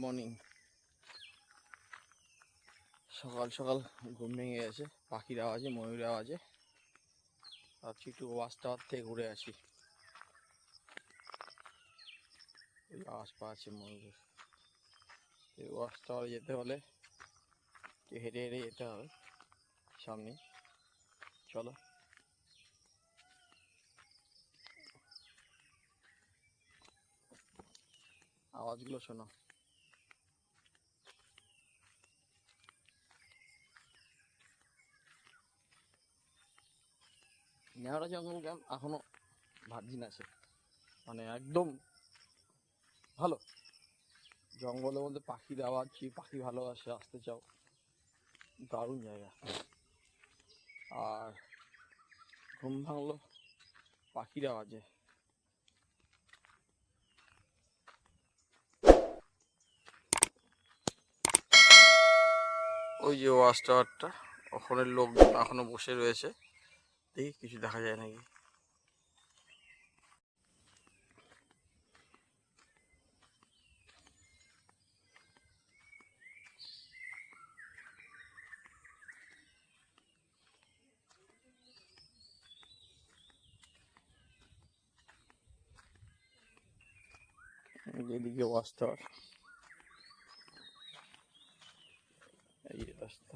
Morning. সকাল সকাল ঘুম ভেঙে গেছে, পাখির আওয়াজে, ময়ূরের আওয়াজে। ভাবছি একটু ওয়াচ টাওয়ার থেকে ঘুরে আসি। এই আওয়াজ পাচ্ছে ময়ূরের। এই ওয়াচ টাওয়ারে যেতে হলে হেঁটে হেঁটে যেতে হবে সামনে। চলো। আওয়াজগুলো শোনো। নেওয়ারা জঙ্গল গ্রাম এখনো ভার্জিন আছে, মানে একদম ভালো। জঙ্গলের মধ্যে পাখির আওয়াজ, পাখি ভালোবাসে, আসতে চাও, দারুণ জায়গা। আর ঘুম ভাঙলো পাখির আওয়াজে। ওই যে ওয়াচ টাওয়ারটা, ওখানে লোক এখনো বসে রয়েছে। দেখি কিছু দেখা যায় নাকি। যেদিকে ওয়াচ টাওয়ার, এই রাস্তা।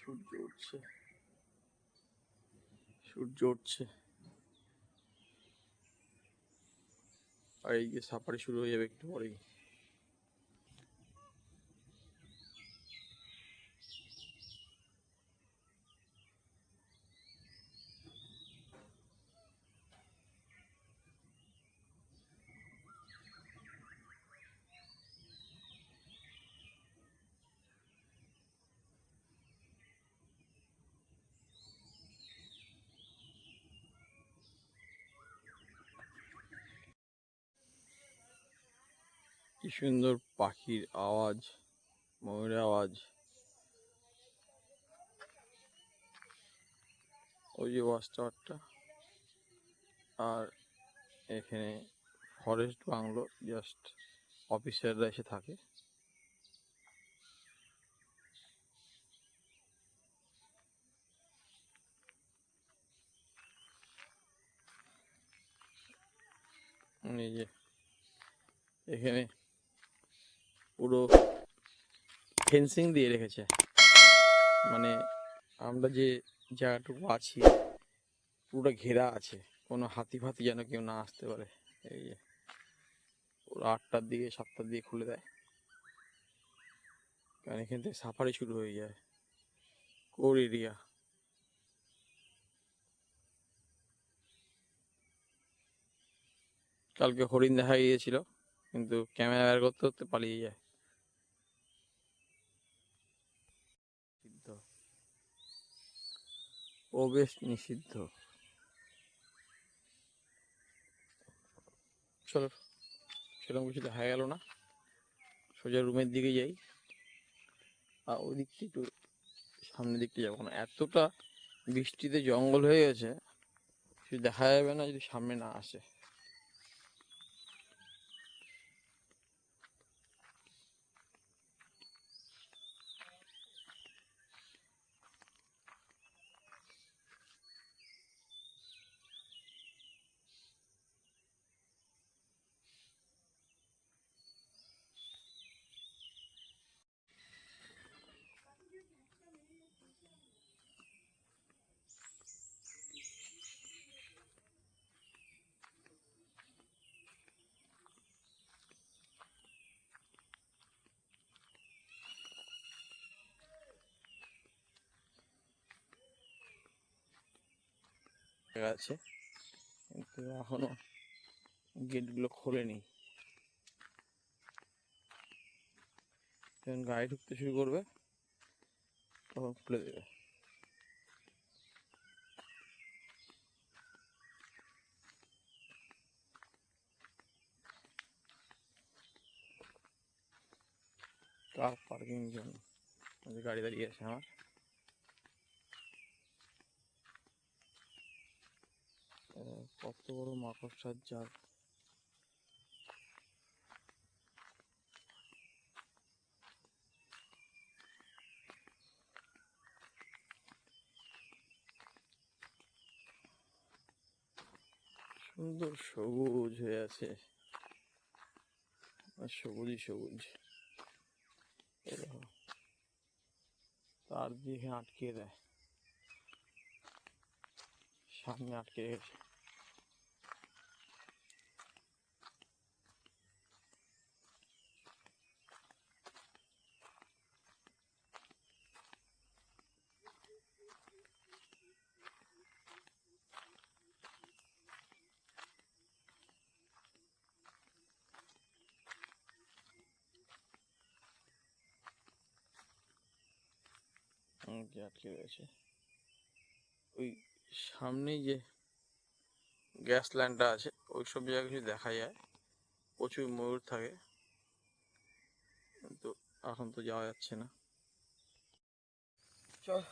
সূর্য উঠছে, সূর্য উঠছে। আর এই যে সাফারি শুরু হয়ে যাবে একটু পরেই। কি সুন্দর পাখির আওয়াজ, ময়ূরের আওয়াজ। ওই যে ওয়াচ টাওয়ারটা, আর এখানে ফরেস্ট বাংলো, জাস্ট অফিসাররা এসে থাকে। এই যে এখানে পুরো ফেন্সিং দিয়ে রেখেছে, মানে আমরা যে জায়গাটুকু আছি পুরোটা ঘেরা আছে, কোনো হাতি ফাতি যেন কেউ না আসতে পারে। এই যে ওরা 8টার দিকে 7টার দিকে খুলে দেয়, কারণ এখান থেকে সাফারি শুরু হয়ে যায়। Core area. কালকে হরিণ দেখা গিয়েছিল, কিন্তু ক্যামেরা বের করতে করতে পালিয়ে যায়। প্রবেশ নিষিদ্ধ। চলো, সেরকম কিছু দেখা গেল না, সোজা রুমের দিকে যাই। আর ওই দিকটা একটু সামনের দিকটা যাবো না, এতটা বৃষ্টিতে জঙ্গল হয়ে গেছে, কিছু দেখা যাবে না যদি সামনে না আসে। আছে, কিন্তু এখনো গেটগুলো খোলেনি। যখন গাড়ি ঢুকতে শুরু করবে তখন খুলে দেবে। পার্কিং জন্য গাড়ি দাঁড়িয়ে আছে আমার। কত বড় মাকড়সার জাল। সুন্দর সবুজ হয়ে আছে, সবুজই সবুজ। তার দিয়ে আটকে দেয়, সামনে আটকে গেছে। আটকে রয়েছে ওই সামনেই যে গ্যাস লাইনটা আছে, ওই সব জায়গায় কিছু দেখা যায়, প্রচুর ময়ূর থাকে, কিন্তু এখন তো যাওয়া যাচ্ছে না। চল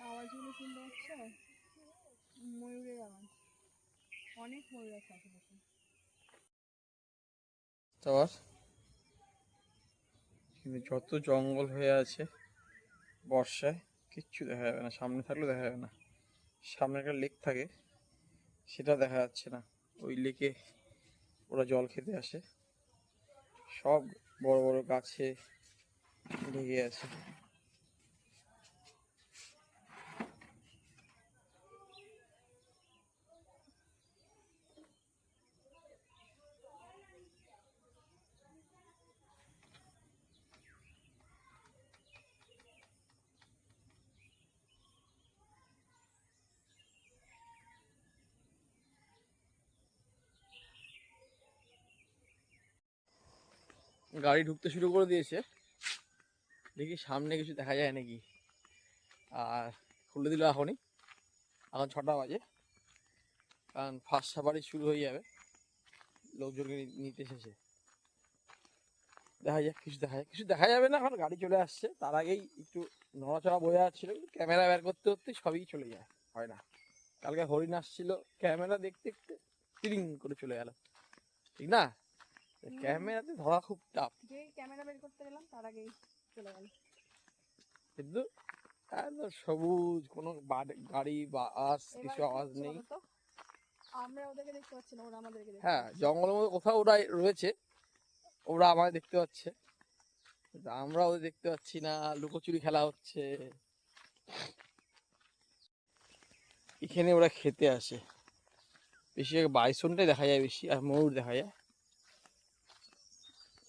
আওয়াজগুলো শুনতে পাচ্ছ? ময়ূরের আওয়াজ, অনেক ময়ূর আছে আশেপাশে। তার কিন্তু যত জঙ্গল হয়ে আছে, বর্ষায় কিচ্ছু দেখা যাবে না, সামনে থাকলেও দেখা যাবে না। সামনে একটা লেক থাকে, সেটা দেখা যাচ্ছে না। ওই লেকে ওরা জল খেতে আসে, সব বড় বড় গাছে ঢেকে আছে। গাড়ি ঢুকতে শুরু করে দিয়েছে, দেখি সামনে কিছু দেখা যায় নাকি। আর খুলে দিল এখনই, এখন 6টা বাজে, কারণ ফার্স্ট সাফারি শুরু হয়ে যাবে, লোকজনকে নিতে এসেছে। দেখা যাক, কিছু দেখা যাবে না, এখন গাড়ি চলে আসছে। তার আগেই একটু নড়াচড়া বোঝা যাচ্ছিল, কিন্তু ক্যামেরা বের করতে করতে সবই চলে যায়, হয় না। কালকে হরিণ আসছিল, ক্যামেরা দেখতে দেখতে তিরিং করে চলে গেল, ঠিক না? ক্যামেরাতে ধরা খুব টাফ। যে ক্যামেরা বের করতে গেলাম তার আগেই চলে গেল। কিন্তু একদম সবুজ, কোনো গাড়ি বাস কিছু আওয়াজ নেই। আমরা ওদেরকে দেখতে পাচ্ছি না, ওরা আমাদেরকে দেখতে হ্যাঁ, পাচ্ছে। জঙ্গলের মধ্যে কোথাও ওরা রয়েছে, ওরা আমাদের দেখতে পাচ্ছে, কিন্তু আমরা ওদের দেখতে পাচ্ছি না। লুকোচুরি খেলা হচ্ছে, এখানে ওরা খেতে আসে। বেশি বাইসনটাই দেখা যায় বেশি, আর ময়ূর দেখা যায়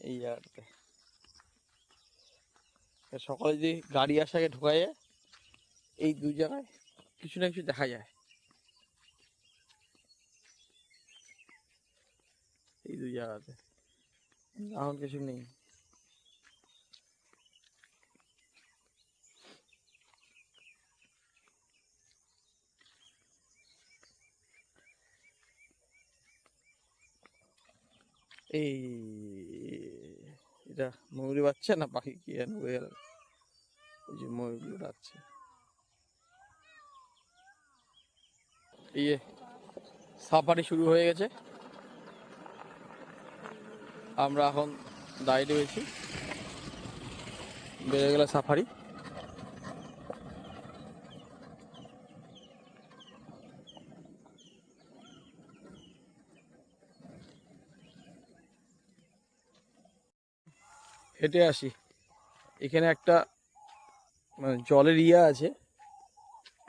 এই জায়গাটাতে। সকালে যদি গাড়ি আসাকে ঢোকা যায়, এই দুই জায়গায় কিছু না কিছু দেখা যায়, এই দুই জায়গাতে। এখন কিছু নেই। এই এটা ময়ূরী বাচ্চা না পাখি কি যেন উড়ে গেল, ওই যে ময়ূরগুলো ডাকছে। এই যে সাফারি শুরু হয়ে গেছে, আমরা এখন দাঁড়িয়ে রয়েছি, বেড়ে গেল সাফারি। হেঁটে আসি, এখানে একটা মানে জলের ইয়া আছে,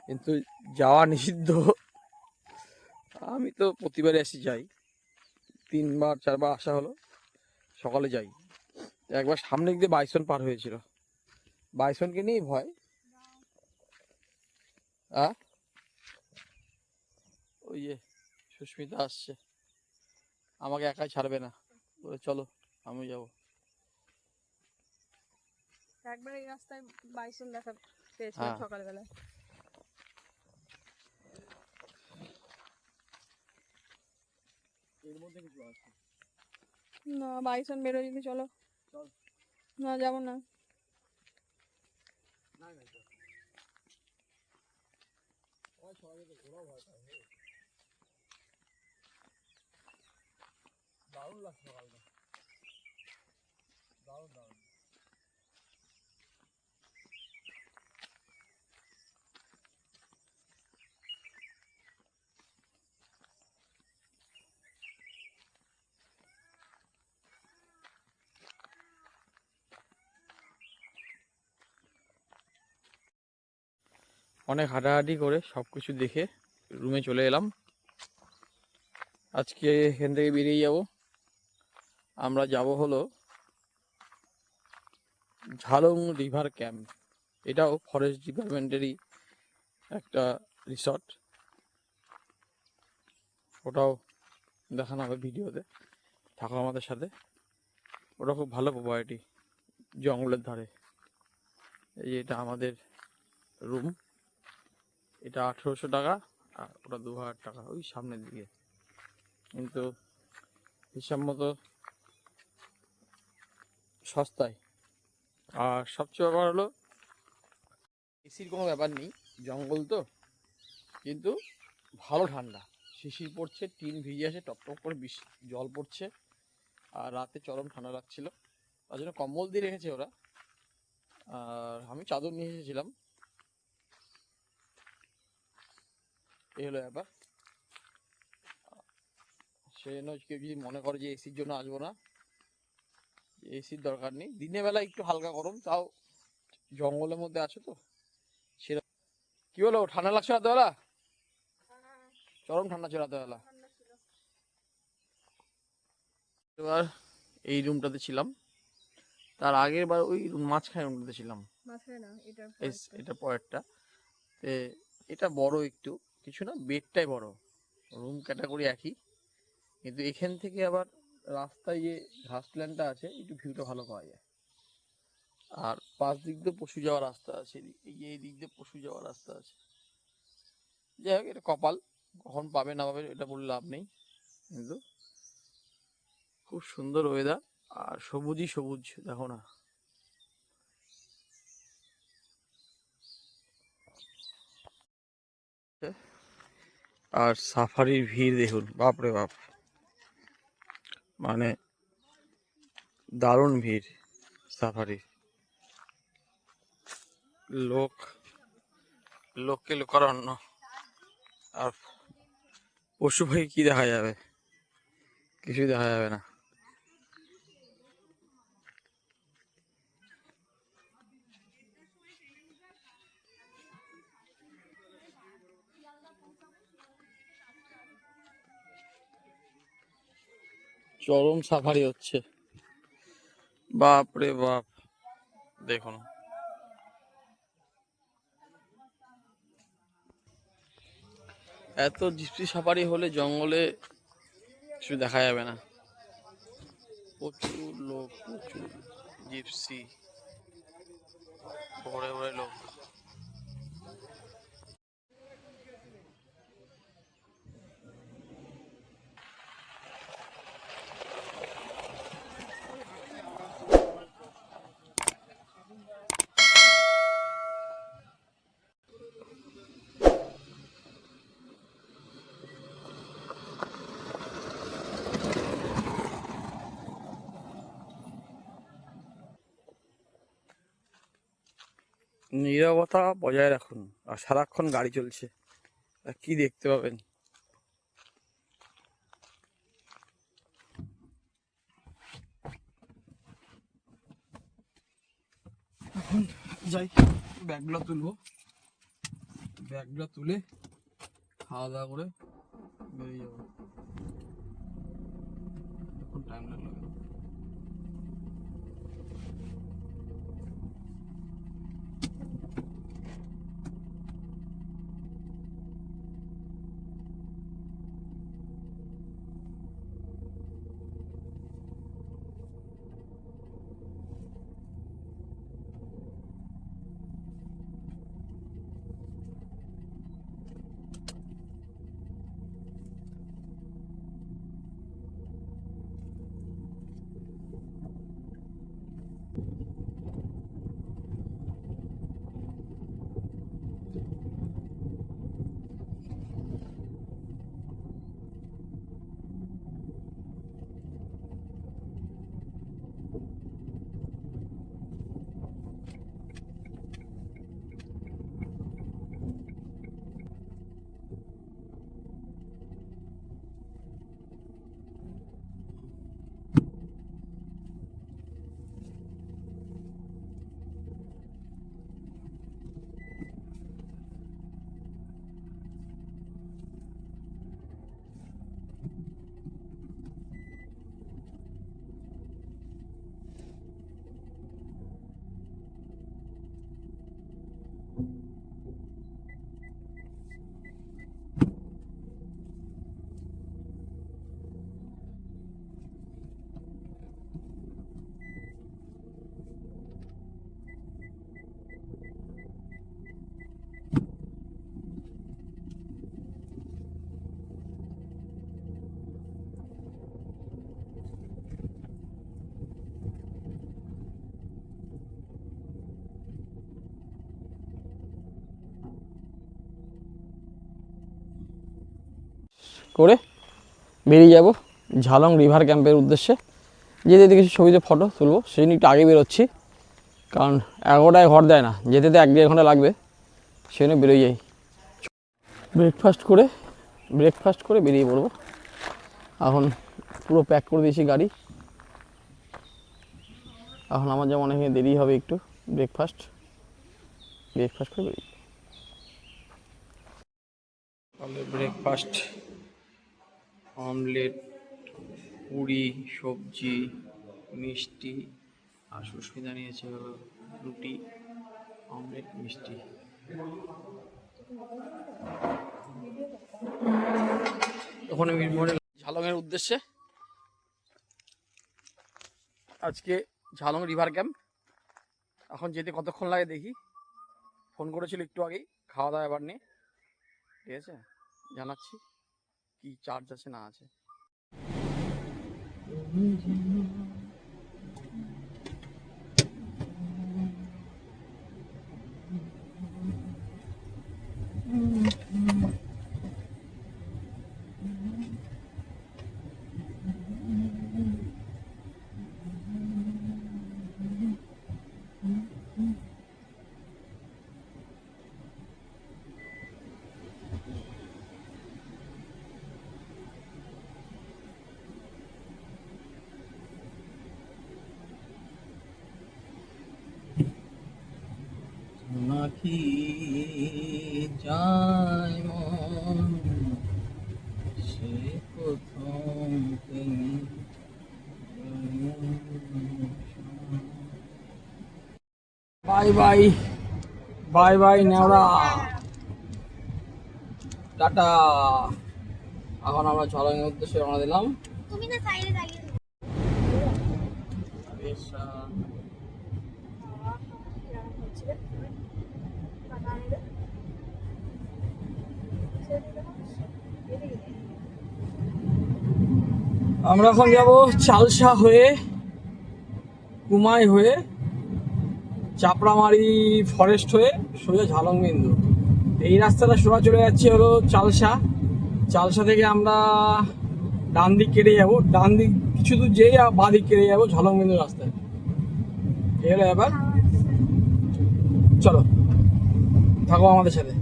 কিন্তু যাওয়া নিষিদ্ধ। আমি তো প্রতিবারে আসি, যাই 3বার 4বার আসা হলো, সকালে যাই। একবার সামনে দিয়ে বাইসন পার হয়েছিল, বাইসনকে নিয়েই ভয়। ওই যে সুস্মিতা আসছে, আমাকে একাই ছাড়বে না, বলে চলো আমি যাবো। একবার এই রাস্তায় বাইসন দেখা পেয়েছিলাম সকালবেলা। এর মধ্যে কিছু আছে না, বাইসন বেরো যদি চলো। না, যাবো না। দারুণ লাগছে সকালটা, দারুণ দারুণ। অনেক হাঁটাহাঁটি করে সবকিছু দেখে রুমে চলে এলাম। আজকে এখান থেকে বেরিয়ে যাব, আমরা যাব হলো ঝালং রিভার ক্যাম্প। এটাও ফরেস্ট ডিপার্টমেন্টেরই একটা রিসর্ট, ওটাও দেখানো হবে ভিডিওতে, থাকো আমাদের সাথে। ওটা খুব ভালো প্রপার্টি, জঙ্গলের ধারে। এই যে এটা আমাদের রুম, এটা 1800 টাকা, আর ওটা 2000 টাকা, ওই সামনের দিকে। কিন্তু হিসাব মতো সস্তায়। আর সবচেয়ে ব্যাপার হলো এসির কোনো ব্যাপার নেই, জঙ্গল তো, কিন্তু ভালো ঠান্ডা। শিশির পড়ছে, টিন ভিজে আসে, টপটপ করে জল পড়ছে, আর রাতে চরম ঠান্ডা লাগছিল, তার জন্য কম্বল দিয়ে রেখেছে ওরা। আর আমি চাদর নিয়ে এসেছিলাম, এই হলো ব্যাপার। সে জন্য কেউ যদি মনে করে যে এসির জন্য আসবো না, এসির দরকার নেই। দিনের বেলা একটু হালকা গরম, তাও জঙ্গলের মধ্যে আছো তো সেরকম। কি হলো, ঠান্ডা লাগছে রাতেবেলা? চরম ঠান্ডা ছিল রাতেবেলা। এবার এই রুমটাতে ছিলাম, তার আগের বার ওই মাঝখানে রুমটাতে ছিলাম, এটা পরেরটা। এটা বড় একটু, কিছু না, বেডটাই বড়, রুম ক্যাটাগরি একই, কিন্তু এখান থেকে আবার রাস্তায় যে ঘাস প্ল্যানটা আছে, একটু ভিউটা ভালো পাওয়া যায়। আর পাশ দিক দিয়ে পশু যাওয়ার রাস্তা আছে, এই দিক দিয়ে পশু যাওয়ার রাস্তা আছে। যাই হোক, এটা কপাল, কখন পাবে না পাবে এটা বলে লাভ নেই। কিন্তু খুব সুন্দর ওয়েদার, আর সবুজই সবুজ, দেখো না। আর সাফারির ভিড় দেখুন, বাপরে বাপ, মানে দারুণ ভিড় সাফারির। লোক, লোককে লোকারণ্য। আর পশু পাখি কি দেখা যাবে, কিছুই দেখা যাবে না। চরম সাফারি হচ্ছে, বাপ রে বাপ, দেখুন। এত জিপসি সাফারি হলে জঙ্গলে কিছু দেখা যাবে না। প্রচুর লোক, প্রচুর জিপসি, ভরে ভরে লোক। নীরবতা বজায় রাখুন, আর সারাক্ষণ গাড়ি চলছে, আর কি দেখতে পাবেন। এখন যাই, ব্যাগগুলো তুলবো, ব্যাগগুলো তুলে খাওয়া দাওয়া করে বেরিয়ে যাবো। এখন টাইম লাগলো। করে বেরিয়ে যাব ঝালং রিভার ক্যাম্পের উদ্দেশ্যে। যেতে যেতে কিছু ছবিতে ফটো তুলবো, সেই জন্য একটু আগে বেরোচ্ছি, কারণ 11টায় ঘর দেয় না, যেতে তো 1-1.5 ঘন্টা লাগবে, সেই জন্য বেরোই যাই। ব্রেকফাস্ট করে বেরিয়ে পড়বো। এখন পুরো প্যাক করে দিয়েছি গাড়ি। এখন আমার যেমন এখানে দেরি হবে একটু, ব্রেকফাস্ট করে বেরিয়ে। তাহলে ব্রেকফাস্ট, অমলেট, পুরি, সবজি, মিষ্টি, আর সুস্মিতা নিয়েছে হলো রুটি, অমলেট, মিষ্টি। ওখানে মিরমোহনে ঝালংয়ের উদ্দেশ্যে, আজকে ঝালং রিভার ক্যাম্প। এখন যেতে কতক্ষণ লাগে দেখি। ফোন করেছিল একটু আগেই, খাওয়া দাওয়া এবার নিয়ে, ঠিক আছে, জানাচ্ছি কি চার্জ আছে না আছে। নাকি যায় মন সে প্রথম বাই বাই নেওড়া, টাটা। এখন আমরা ঝালংয়ের উদ্দেশ্যে রওনা দিলাম। স্টেশন। আমরা এখন যাব চালসা হয়ে, কুমাই হয়ে, চাপড়ামারি ফরেস্ট হয়ে সোজা ঝালংবিন্দু। এই রাস্তাটা সোজা চলে যাচ্ছে হলো চালসা। চালসা থেকে আমরা ডান দিক কেটে যাবো, ডান দিক কিছু দূর যেই বাঁ দিক কেটে যাবো ঝালংবিন্দু রাস্তায়। এই হলো এবার, চলো থাকো আমাদের সাথে।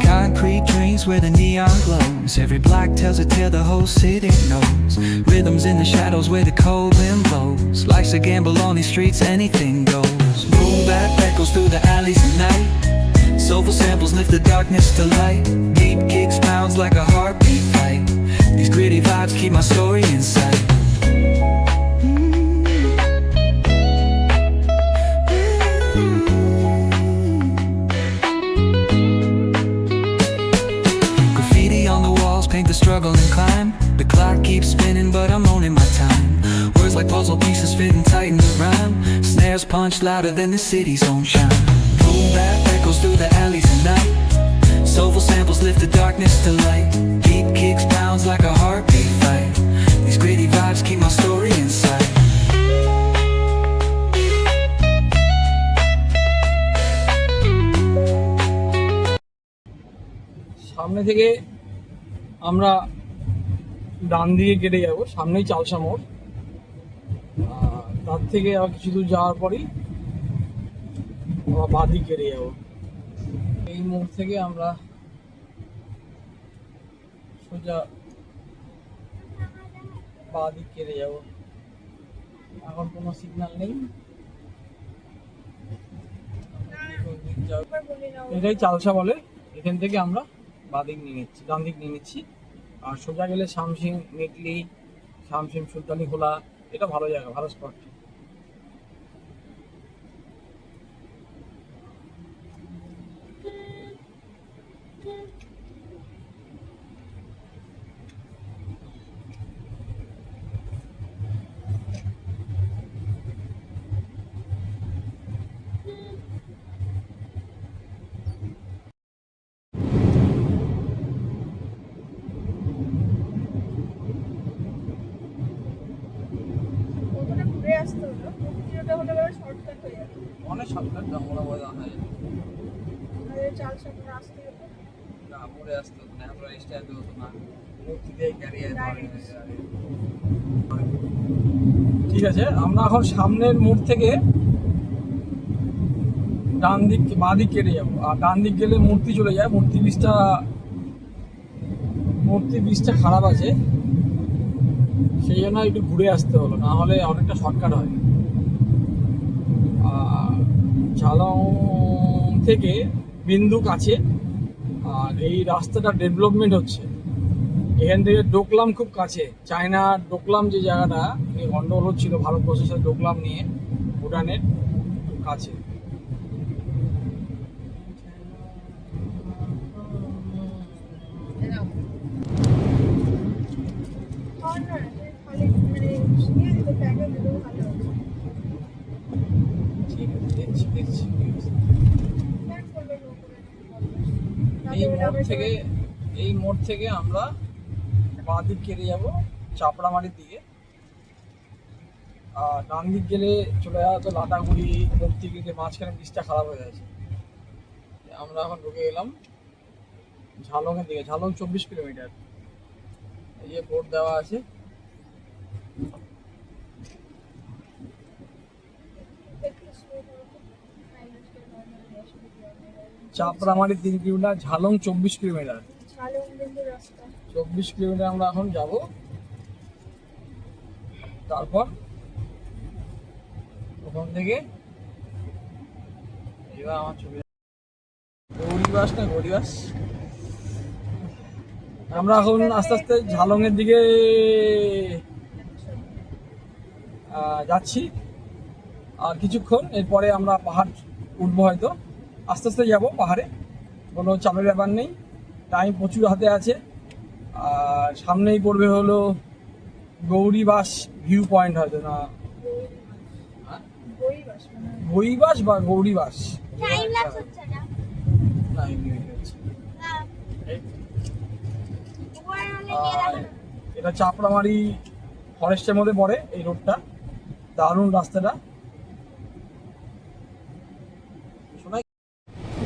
Concrete dreams where the neon glows. Every block tells a tale the whole city knows. Rhythms in the shadows where the cold wind blows. Life's a gamble on these streets, anything goes. Boom bap echoes through the alleys at night. Soulful samples lift the darkness to light. Deep kicks pounds like a heartbeat fight. These gritty vibes keep my story in sight. Graffiti on the walls paint the struggle and climb. The clock keeps spinning but I'm owning my time. Words like puzzle pieces fitting tight in the rhyme. Snares punch louder than the city's own chime. Boom bap echoes through the alleys at night. Soulful samples lift the darkness to light. Beat kicks pounds like a heartbeat fight. These gritty vibes keep my story inside. সামনে থেকে আমরা ডান দিকে কেটে যাবো, সামনেই চালসা মোড়। তার থেকে আর কিছু দূর যাওয়ার পরই আমরা বাঁ দিক কেটে যাবো। এই মোড় থেকে আমরা সোজা বাঁ দিক কেটে যাবো। এখন কোনো সিগন্যাল নেই, এটাই চালসা বলে। এখান থেকে আমরা বাঁ দিক নিয়ে নিচ্ছি, ডান দিক নিয়ে নিচ্ছি। আর সোজা গেলে শামসিং, মেটলি, শামসিং, সুলতানি খোলা, এটা ভালো জায়গা, ভালো স্পট। ওখানে ঘুরে আসতে হলো, ভিডিওটা হলে এবার শর্টকাট হয়ে যাবে। অনেক শর্টকাট আমরা বলে জানা যায় আর এই চাল সামনে আসতে হলো। না, পরে আসতে হতো না, আমরা স্ট্যান্ড হতো না, মূর্তি দিয়ে ক্যারিয়ার। ঠিক আছে, আমরা এখন সামনের মোড় থেকে ডান দিক বাঁ দিক কেটে যাবো। আর ডান দিক গেলে মূর্তি চলে যায়, মূর্তি ব্রিজটা খারাপ আছে, সেই জন্য একটু ঘুরে আসতে হলো, না হলে অনেকটা শর্টকাট হয়। ঝালং থেকে বিন্দু কাছে, আর এই রাস্তাটা ডেভেলপমেন্ট হচ্ছে। এখান থেকে ডোকলাম খুব কাছে, চায়না ডোকলাম যে জায়গাটা গন্ডগোল হচ্ছিল ভারতবর্ষের সাথে ডোকলাম নিয়ে, ভুটানের কাছে। আর না খালি মানে নিয়ে দিতে প্যাকেট দিলেও ভালো হবে। ঠিক আছে, দেখছি। প্যাক করবে লোক করে। এই মোড় থেকে আমরা বাঁ দিক কেটে যাবো চাপড়ামারির দিকে। আর ডান দিক গেলে চলে যাওয়া তো লাটাগুড়ি, মুক্তিগিরিতে মাঝখানে ব্রিজটা খারাপ হয়ে গেছে। আমরা এখন ঢুকে গেলাম ঝালংয়ের দিকে। ঝালং 24 কিলোমিটার, এই যে বোর্ড দেওয়া আছে। Chapramari 3 kilometre, Jhalong 24 kilometre. ঝালংবিন্দু রাস্তা 24 কিলোমিটার আমরা এখন যাব। তারপর ওখান থেকে এবার আমার ছবি গৌরীবাস না গৌরীবাস, আমরা এখন আস্তে আস্তে ঝালংয়ের দিকে যাচ্ছি। আর কিছুক্ষণ এরপরে আমরা পাহাড় উঠবো হয়তো। আস্তে আস্তে যাবো পাহাড়ে, কোনো চাপের ব্যাপার নেই, টাইম প্রচুর হাতে আছে। আর সামনেই পড়বে হলো গৌরীবাস ভিউ পয়েন্ট, হয়তো না বইবাস মনে হয়। গৌরীবাস বা গৌরীবাস, টাইম ল্যাপস হচ্ছে না না এমনি হচ্ছে। উপরে অনেক আর এটা চাপড়ামারি ফরেস্টের মধ্যে পড়ে এই রোডটা, দারুণ রাস্তাটা। শোনাই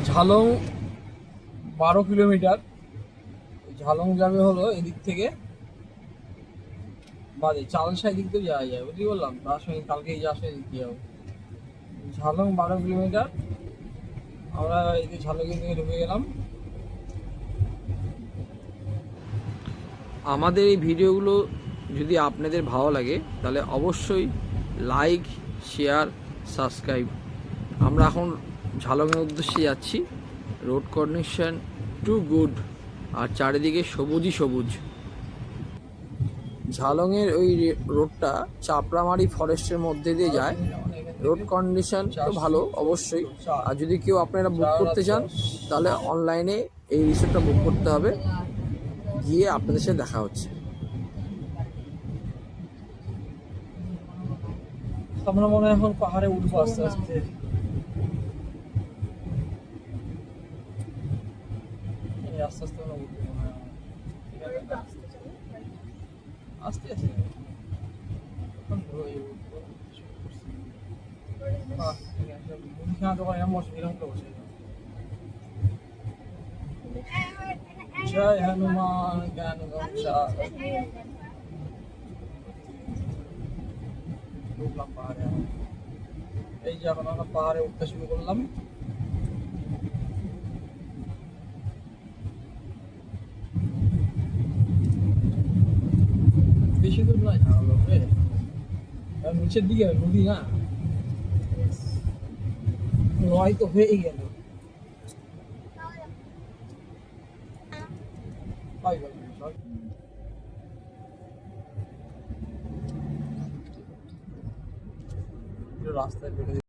ঝালং 12 কিলোমিটার, ঝালং যাবে হলো এদিক থেকে বাদে চালসাই দিক দিয়ে যাওয়া যায়, বুঝলি বললাম, তার সঙ্গে কালকে যাওয়ার সঙ্গে দিক দিয়ে যাবো। ঝালং 12 কিলোমিটার, আমরা এদিকে ঝালংয়ের দিকে ঢুকে গেলাম। আমাদের এই ভিডিওগুলো যদি আপনাদের ভালো লাগে তাহলে অবশ্যই লাইক, শেয়ার, সাবস্ক্রাইব। আমরা এখন ঝালংয়ের উদ্দেশ্যে যাচ্ছি, রোড কন্ডিশন টু গুড, আর চারিদিকে সবুজই সবুজ। ঝালংয়ের ওই রোডটা চাপড়ামারি ফরেস্টের মধ্যে দিয়ে যায়, রোড কন্ডিশন তো ভালো অবশ্যই। আর যদি কেউ আপনারা বুক করতে চান তাহলে অনলাইনে এই রিসোর্টটা বুক করতে হবে, গিয়ে আপনাদের সাথে দেখা হচ্ছে। আমরা মনে হয় এখন পাহাড়ে উঠবো আস্তে আস্তে। এই আস্তে আস্তে আমরা উঠবো মনে হয়। আস্তে আস্তে এখন ধরো এই উঠবো। বাহ, ঠিক আছে। মুদিখানা দোকানে এরকম বসে, এরকম করে বসে। জয় হনুমান জ্ঞান গঙ্গা। উঠলাম পাহাড়ে। এই যে এখন আমরা পাহাড়ে উঠতে শুরু করলাম। বেশি দূর নয়, ঝাড়লো রে, নিচের দিকে নদী না, নয় তো হয়েই গেল। রাস্তায় বেরোয়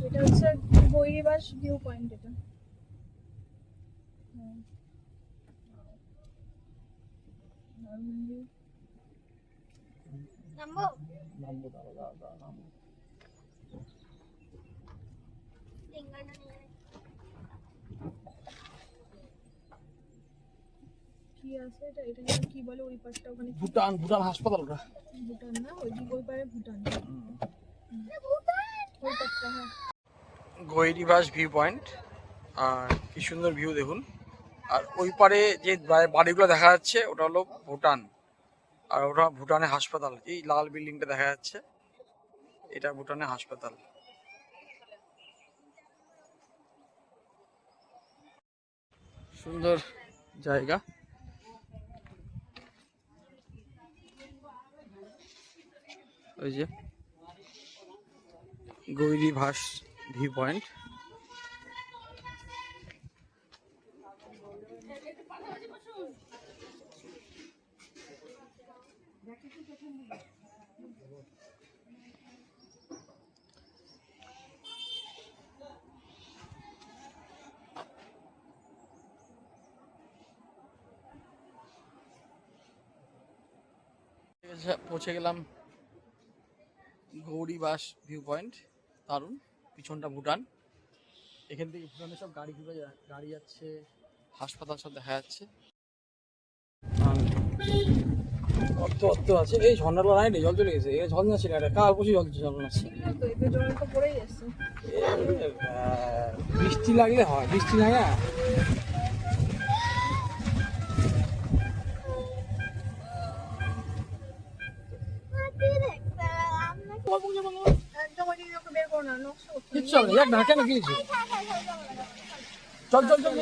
এটা হচ্ছে বইবাস ভিউ পয়েন্ট। এটা নামবো নামবো, দাঁড়া নামবো। টিঙ্গাটা নিয়ে কি আছে এটা, এটা যেন কি বলে ওই পাশটা, ওখানে কি- ভুটান হাসপাতাল ওটা। ভুটান না, ওই দিকে ওই পারে ভুটান, ওই পাশটা। হ্যাঁ, গৌরীবাস ভিউ পয়েন্ট, আর কি সুন্দর ভিউ দেখুন। আর ওই পারে যে বাড়িগুলো দেখা যাচ্ছে ওটা হলো ভুটান, আর ওটা ভুটানের হাসপাতাল। এই লাল বিল্ডিংটা দেখা যাচ্ছে, এটা ভুটানের হাসপাতাল। সুন্দর জায়গা। ওই যে গৌরীবাস ভিউ পয়েন্ট। পৌঁছে গেলাম গৌরীবাস ভিউ পয়েন্ট, দারুণ। পিছনটা ভুটান, এখান থেকে ভুটানের সব গাড়ি ঘুরে গাড়ি যাচ্ছে, হাসপাতাল সব দেখা যাচ্ছে। অত আছে এই ঝর্ণাটা নাই রে, জল চলে গেছে। এই ঝর্ণা ছিল এটা, কাল প্রচুর জল আসছে। তো এতে জল তো পড়েই যাচ্ছে। বৃষ্টি লাগলে হয়, বৃষ্টি লাগে না। একদম ওই দিকে ওকে বের করো না, নকশা করতে হবে। কিচ্ছু হবে না, না কেন কি চল চল চল যাবো,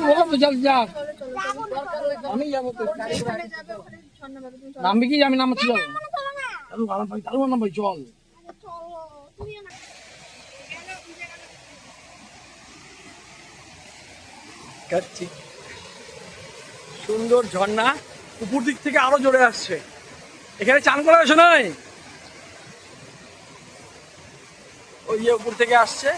বললাম তো চল যা, আমি যাবো তো। ওখানে যাবে, ওখানে ঝর্ণা যাবে, তুমি চলো। নামবি কি আমি নামাচ্ছি, চল চালু নাম ভাই, চল। সুন্দর ঝর্ণা, উপর দিক থেকে আরো জোরে আসছে। এখানে চান করা হয়েছে নয়, ওই যে উপর থেকে আসছে।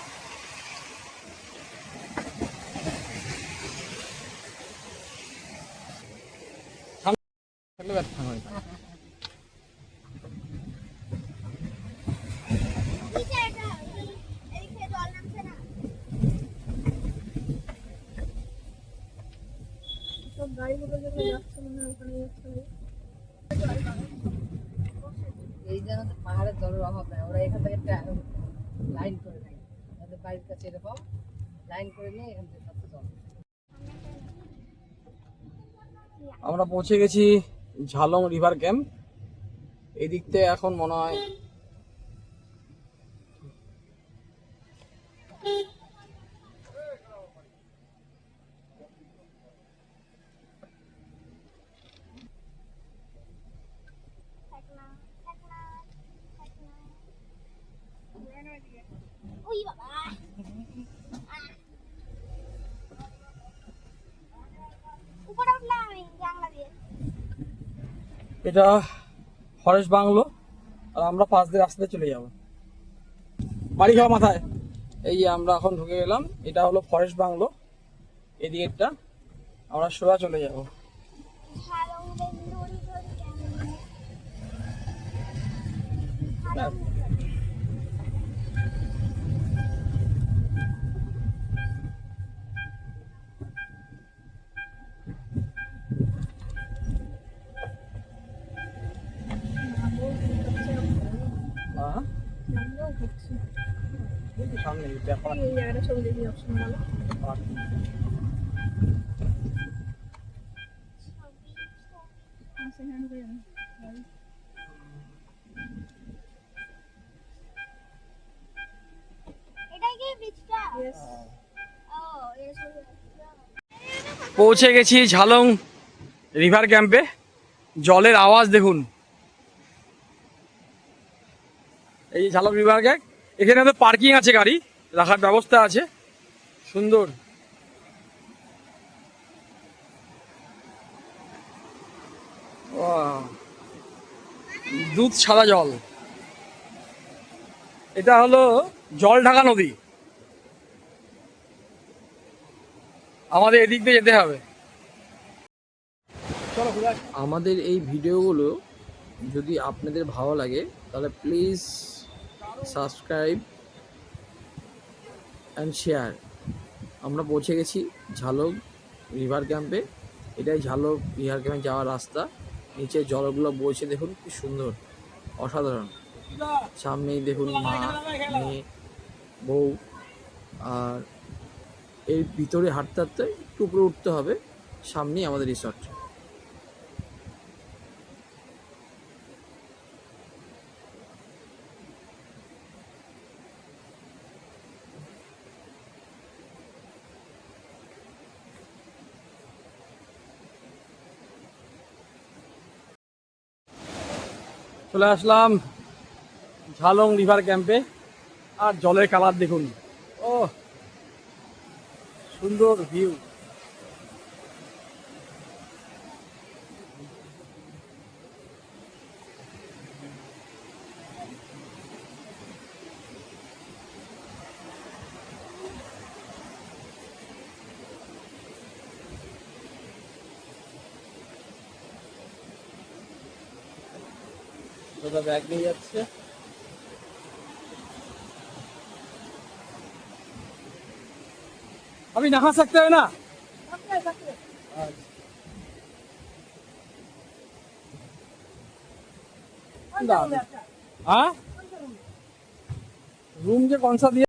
এই যে এটা এদিকে জল নামছে না। সব গাড়িগুলো যেগুলো যাচ্ছে মনে হয় ওখানে যাচ্ছে। এই জন্য তো পাহাড়ের জলের অভাব নাই, ওরা এখান থেকে লাইন করে নেয়, আমাদের বাড়ির কাছে এরকম লাইন করে নিয়ে এখান থেকে সব জল। আমরা পৌঁছে গেছি ঝালং রিভার ক্যাম্প। এই দিক থেকে এখন মনে হয় ওই বাবা উপরে উঠলাম আমি জানলা দিয়ে। এটা ফরেস্ট বাংলো, আর আমরা পাশ দিয়ে রাস্তাতে চলে যাব। বাড়ি খাওয়া মাথায়। এই যে আমরা এখন ঢুকে গেলাম, এটা হলো ফরেস্ট বাংলো। এদিকেরটা আমরা সোজা চলে যাব। ঝালং বেলুড় ধরে হ্যাঁ আমরাও ঘুরছি। এই তো সামনে এটা এখন। এই জায়গাটা ছবি দেখি সবসময় ভালো। সেখানে ঢুকে যাবে। এটাই কি ব্রিজটা? Yes. ও এটা ছবি। পৌঁছে গেছি ঝালং রিভার ক্যাম্পে। জলের আওয়াজ দেখুন। এই ঝালং রিভার ক্যাম্প, এখানে তো পার্কিং আছে, গাড়ি রাখার ব্যবস্থা আছে সুন্দর। ওয়াও, দুধ সাদা জল। এটা হলো জল ঢাকা নদী, আমাদের এদিক দিয়ে যেতে হবে। আমাদের এই ভিডিওগুলো যদি আপনাদের ভালো লাগে তাহলে প্লিজ সাবস্ক্রাইব অ্যান্ড শেয়ার। আমরা পৌঁছে গেছি ঝালং রিভার ক্যাম্পে। এটাই ঝালং রিভার ক্যাম্পে যাওয়ার রাস্তা। নিচে জলগুলো বইছে দেখুন, কি সুন্দর, অসাধারণ। সামনেই দেখুন মা, মেয়ে, বউ। আর এর ভিতরে হাঁটতে হাঁটতে একটু উপরে উঠতে হবে, সামনেই আমাদের রিসর্ট। চলে আসলাম ঝালং রিভার ক্যাম্পে। আর জলের কালার দেখুন, ও সুন্দর ভিউ। দাদা ব্যাগ নিয়ে যাচ্ছে। अभी नहा सकते हैं ना? हाँ, रूम जो कौन सा दिया?